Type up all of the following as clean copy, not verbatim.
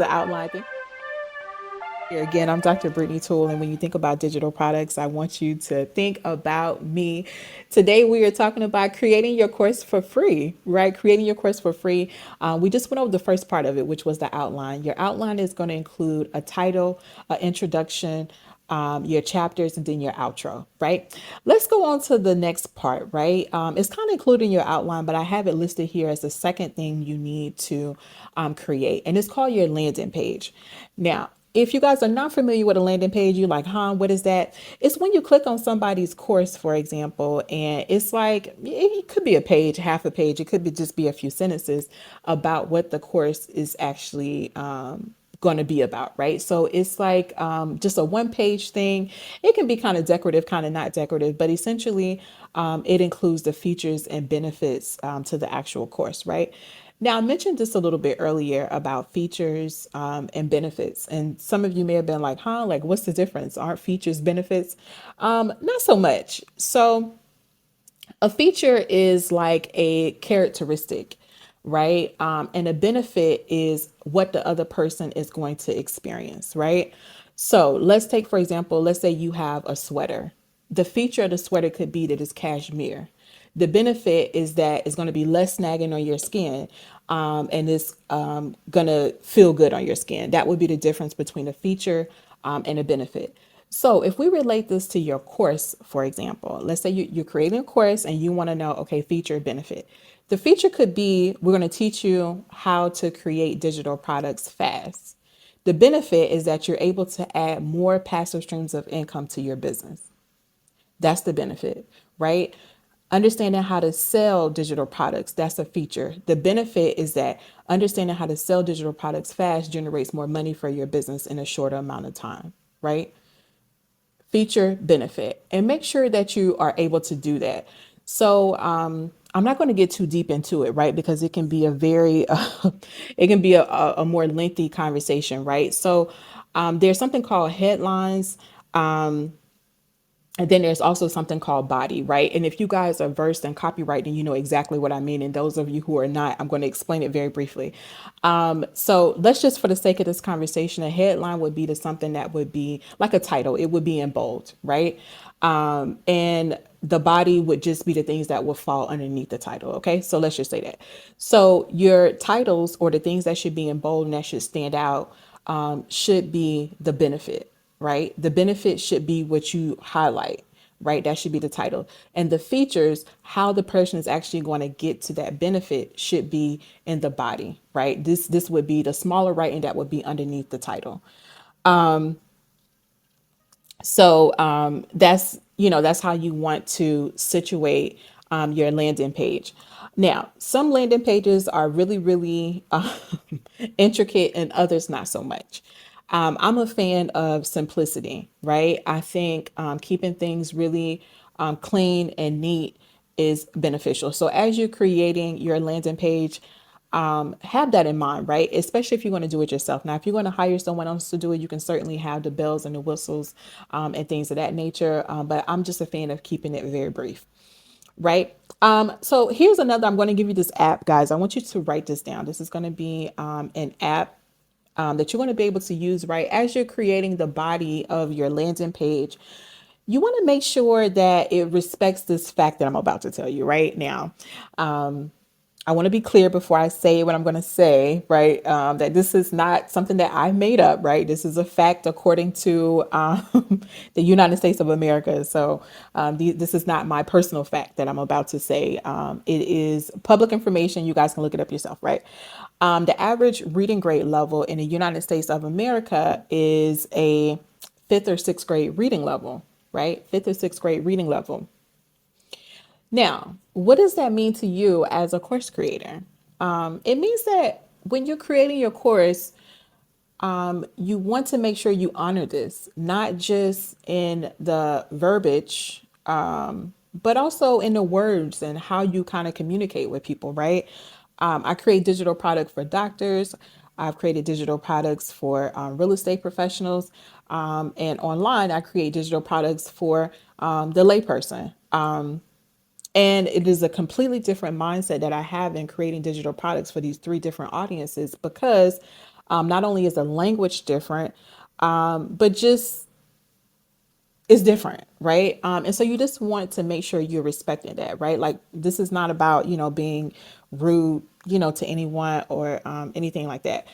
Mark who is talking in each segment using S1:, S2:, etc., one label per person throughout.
S1: The outline thing. Here again, I'm Dr. Brittany Toole, and when you think about digital products, I want you to think about me. Today, we are talking about creating your course for free, right? Creating your course for free. We just went over the first part of it, which was the outline. Your outline is going to include a title, an introduction, your chapters, and then your outro, right? Let's go on to the next part, right? It's kind of including your outline, but I have it listed here as the second thing you need to create, and it's called your landing page. Now, if you guys are not familiar with a landing page, you're like, huh, what is that? It's when you click on somebody's course, for example, and it's like, it could be a page, half a page. It could be just be a few sentences about what the course is actually going to be about, right? So it's like just a one page thing. It can be kind of decorative, kind of not decorative, but essentially it includes the features and benefits to the actual course, right? Now, I mentioned this a little bit earlier about features and benefits. And some of you may have been like, huh, like what's the difference? Aren't features benefits? Not so much. So, a feature is like a characteristic, right? And a benefit is what the other person is going to experience, right? So let's take, for example, let's say you have a sweater. The feature of the sweater could be that it's cashmere. The benefit is that it's going to be less snagging on your skin, and it's going to feel good on your skin. That would be the difference between a feature and a benefit. So if we relate this to your course, for example, let's say you're creating a course and you want to know, okay, feature, benefit. The feature could be, we're going to teach you how to create digital products fast. The benefit is that you're able to add more passive streams of income to your business. That's the benefit, right? Understanding how to sell digital products, that's a feature. The benefit is that understanding how to sell digital products fast generates more money for your business in a shorter amount of time, right? Feature, benefit, and make sure that you are able to do that. So I'm not going to get too deep into it, right? Because it can be a very, it can be a more lengthy conversation, right? So there's something called headlines. And then there's also something called body, right? And if you guys are versed in copyright, then you know exactly what I mean. And those of you who are not, I'm going to explain it very briefly. So let's just, for the sake of this conversation, a headline would be to something that would be like a title. It would be in bold, right? And the body would just be the things that would fall underneath the title. Okay, so let's just say that. So your titles or the things that should be in bold and that should stand out should be the benefit, right? The benefit should be what you highlight, right? That should be the title. And the features, how the person is actually going to get to that benefit should be in the body, right? This would be the smaller writing that would be underneath the title. So that's, that's how you want to situate your landing page. Now, some landing pages are really, really intricate and others not so much. I'm a fan of simplicity, right? I think keeping things really clean and neat is beneficial. So as you're creating your landing page, have that in mind, right? Especially if you're going to do it yourself. Now, if you're going to hire someone else to do it, you can certainly have the bells and the whistles and things of that nature. But I'm just a fan of keeping it very brief, right? So here's another, I'm going to give you this app, guys. I want you to write this down. This is going to be an app that you're going to be able to use, right? As you're creating the body of your landing page, you want to make sure that it respects this fact that I'm about to tell you right now. I want to be clear before I say what I'm going to say, right? That this is not something that I made up, right? This is a fact according to the United States of America. So this is not my personal fact that I'm about to say. It is public information. You guys can look it up yourself, right? The average reading grade level in the United States of America is a fifth or sixth grade reading level, right? Fifth or sixth grade reading level. Now, what does that mean to you as a course creator? It means that when you're creating your course, you want to make sure you honor this, not just in the verbiage, but also in the words and how you kind of communicate with people, right? I create digital product for doctors. I've created digital products for real estate professionals. And online, I create digital products for the layperson. And it is a completely different mindset that I have in creating digital products for these three different audiences because Not only is the language different, but just is different, right? And so you just want to make sure you're respecting that, right? Like this is not about, being rude, to anyone or anything like that.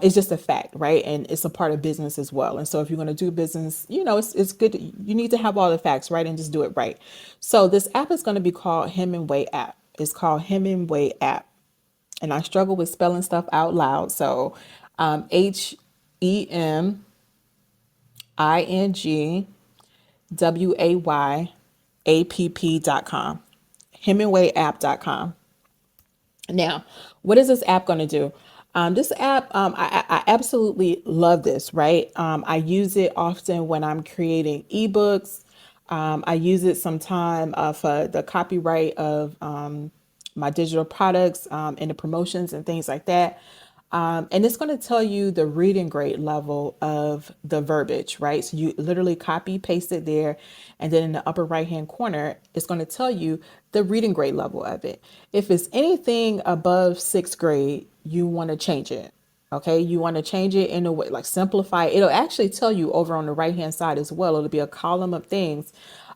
S1: It's just a fact, right? And it's a part of business as well. And so if you're going to do business, it's good. You need to have all the facts, right? And just do it right. So this app is going to be called Hemingway app. It's called Hemingway app. And I struggle with spelling stuff out loud. So HemingwayApp.com. HemingwayApp.com. Now, what is this app going to do? This app, I absolutely love this, right? I use it often when I'm creating ebooks. I use it sometime for the copyright of my digital products and the promotions and things like that. And it's going to tell you the reading grade level of the verbiage, right? So you literally copy paste it there. And then in the upper right hand corner, it's going to tell you the reading grade level of it. If it's anything above sixth grade, you want to change it. Okay, you want to change it in a way like simplify. It'll actually tell you over on the right hand side as well. It'll be a column of things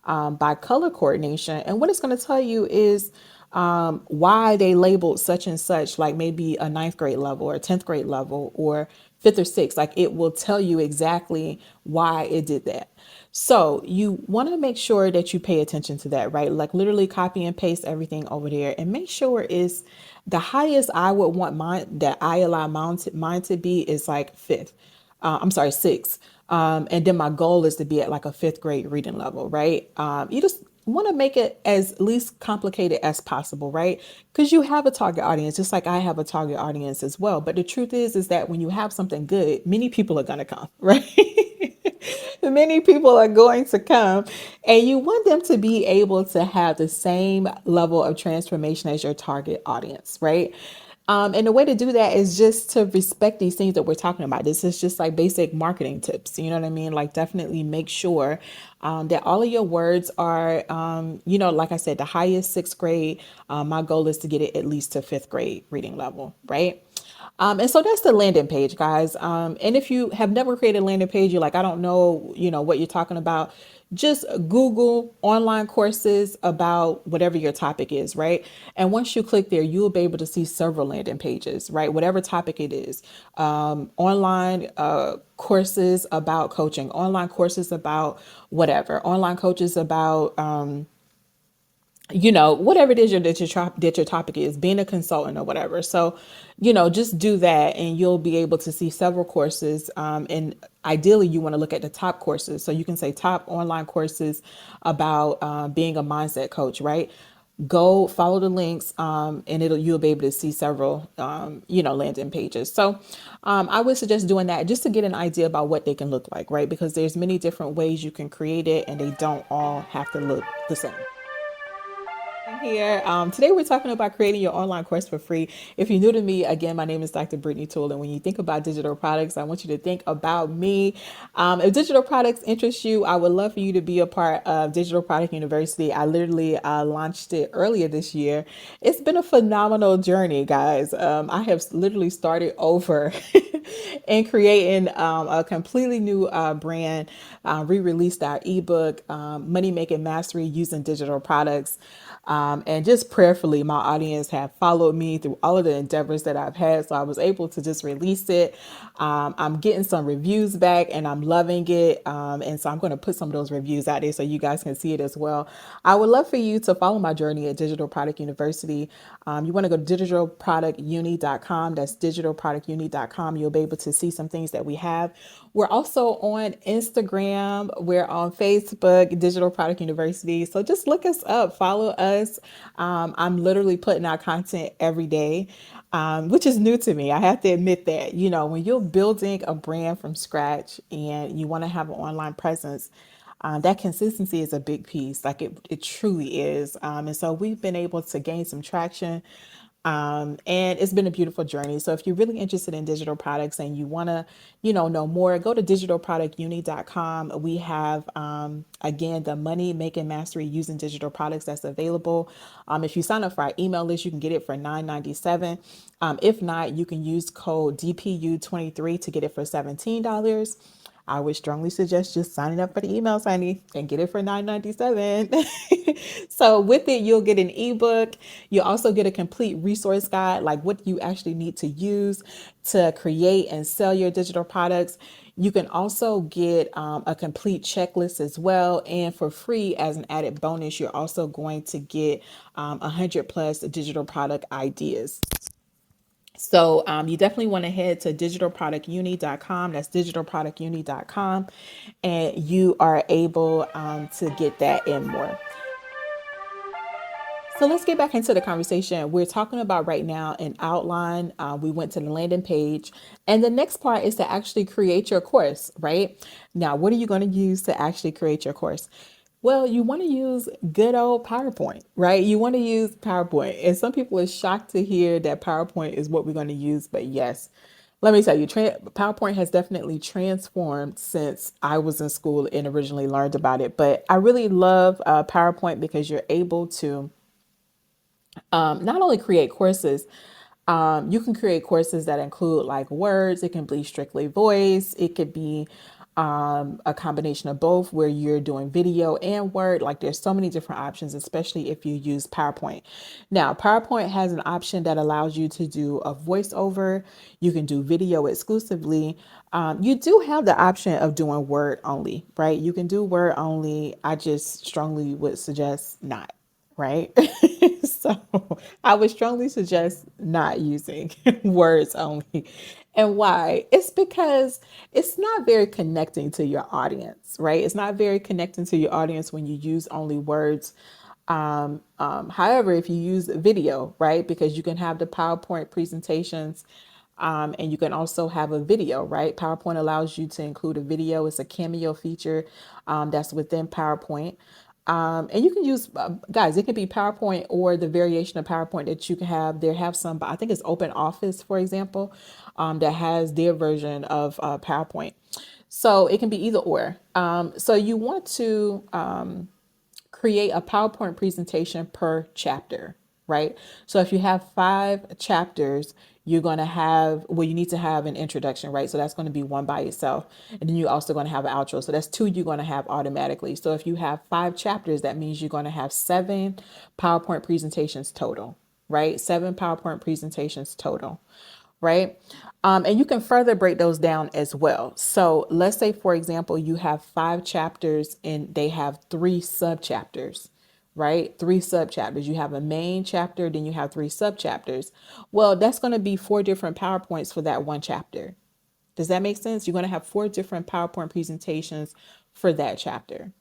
S1: by color coordination. And what it's going to tell you is why they labeled such and such, like maybe a ninth grade level or 10th grade level or fifth or sixth. Like it will tell you exactly why it did that. So you want to make sure that you pay attention to that, right? Like literally copy and paste everything over there and make sure it's the highest I would want mine that I allow mine to be is like fifth. I'm sorry, sixth. And then my goal is to be at like a fifth grade reading level, right? You just want to make it as least complicated as possible, right? Because you have a target audience, just like I have a target audience as well. But the truth is that when you have something good, many people are going to come, right? Many people are going to come, and you want them to be able to have the same level of transformation as your target audience, right? And the way to do that is just to respect these things that we're talking about. This is just like basic marketing tips. You know what I mean? Like definitely make sure that all of your words are, like I said, the highest sixth grade. My goal is to get it at least to fifth grade reading level, right? And so that's the landing page, guys. And if you have never created a landing page, you're like, I don't know, what you're talking about. Just Google online courses about whatever your topic is, right? And once you click there, you'll be able to see several landing pages, right? Whatever topic it is. Online courses about coaching, online courses about whatever, online coaches about whatever it is that your topic is, being a consultant or whatever. So, just do that and you'll be able to see several courses. And ideally, you want to look at the top courses. So you can say top online courses about being a mindset coach, right? Go follow the links and you'll be able to see several, landing pages. So I would suggest doing that just to get an idea about what they can look like, right? Because there's many different ways you can create it and they don't all have to look the same here. Today we're talking about creating your online course for free. If you're new to me, again, my name is Dr. Brittany Toole. And when you think about digital products, I want you to think about me. If digital products interest you, I would love for you to be a part of Digital Product University. I literally launched it earlier this year. It's been a phenomenal journey, guys. I have literally started over and creating a completely new brand, re-released our ebook, Money Making Mastery Using Digital Products. And just prayerfully, my audience have followed me through all of the endeavors that I've had. So I was able to just release it. I'm getting some reviews back and I'm loving it. And so I'm going to put some of those reviews out there so you guys can see it as well. I would love for you to follow my journey at Digital Product University. You want to go to digitalproductuni.com. That's digitalproductuni.com. You'll be able to see some things that we have. We're also on Instagram. We're on Facebook, Digital Product University. So just look us up, follow us. I'm literally putting out content every day, which is new to me. I have to admit that, when you're building a brand from scratch and you want to have an online presence, that consistency is a big piece. Like it truly is. And so we've been able to gain some traction And it's been a beautiful journey. So if you're really interested in digital products and you want to, know more, go to digitalproductuni.com. We have, again, the money making mastery using digital products that's available. If you sign up for our email list, you can get it for $9.97. If not, you can use code DPU23 to get it for $17. I would strongly suggest just signing up for the emails, honey, and get it for $9.97. So with it, you'll get an ebook. You'll also get a complete resource guide, like what you actually need to use to create and sell your digital products. You can also get a complete checklist as well. And for free, as an added bonus, you're also going to get 100 plus digital product ideas. So you definitely want to head to digitalproductuni.com. That's digitalproductuni.com. And you are able to get that and more. So let's get back into the conversation. We're talking about right now an outline. We went to the landing page. And the next part is to actually create your course, right? Now, what are you going to use to actually create your course? Well, you want to use good old PowerPoint, right? You want to use PowerPoint. And some people are shocked to hear that PowerPoint is what we're going to use. But yes, let me tell you, PowerPoint has definitely transformed since I was in school and originally learned about it. But I really love PowerPoint because you're able to not only create courses, you can create courses that include like words. It can be strictly voice. It could be a combination of both where you're doing video and word. Like there's so many different options, especially if you use PowerPoint. Now, PowerPoint has an option that allows you to do a voiceover. You can do video exclusively. You do have the option of doing word only, right? You can do word only. I just strongly would suggest not, right? So I would strongly suggest not using words only. And why? It's because it's not very connecting to your audience, right? It's not very connecting to your audience when you use only words. However, if you use video, right, because you can have the PowerPoint presentations and you can also have a video, right? PowerPoint allows you to include a video. It's a cameo feature that's within PowerPoint. And you can use, guys, it could be PowerPoint or the variation of PowerPoint that you can have. There have some, I think it's Open Office, for example, that has their version of PowerPoint. So it can be either or. So you want to create a PowerPoint presentation per chapter, right? So if you have 5 chapters, you're going to have, well, you need to have an introduction, right? So that's going to be one by itself. And then you're also going to have an outro. So that's 2 you're going to have automatically. So if you have 5 chapters, that means you're going to have 7 PowerPoint presentations total, right? 7 PowerPoint presentations total, right? And you can further break those down as well. So let's say, for example, you have 5 chapters and they have 3 subchapters, right? 3 subchapters. You have a main chapter, then you have 3 subchapters. Well, that's going to be 4 different PowerPoints for that one chapter. Does that make sense? You're going to have 4 different PowerPoint presentations for that chapter.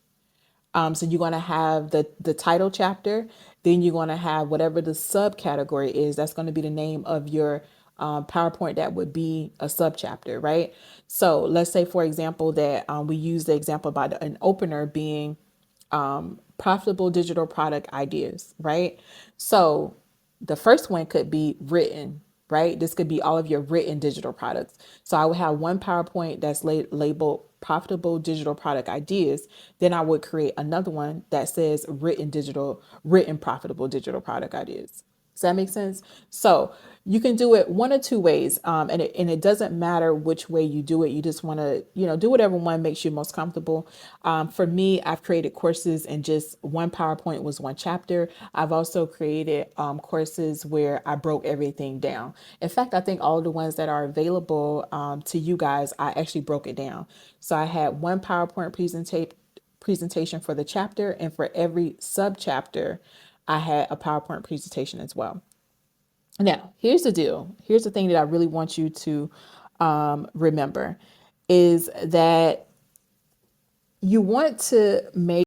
S1: So you're going to have the title chapter, then you're going to have whatever the subcategory is. That's going to be the name of your PowerPoint that would be a subchapter, right? So let's say, for example, that we use the example about an opener being profitable digital product ideas, right? So the first one could be written, right? This could be all of your written digital products. So I would have one PowerPoint that's labeled profitable digital product ideas. Then I would create another one that says written profitable digital product ideas. Does that make sense? So you can do it one or 2 ways, and it doesn't matter which way you do it. You just want to, do whatever one makes you most comfortable. For me, I've created courses and just one PowerPoint was one chapter. I've also created courses where I broke everything down. In fact, I think all of the ones that are available to you guys, I actually broke it down. So I had one PowerPoint presentation for the chapter, and for every subchapter, I had a PowerPoint presentation as well. Now, here's the deal. Here's the thing that I really want you to remember is that you want to make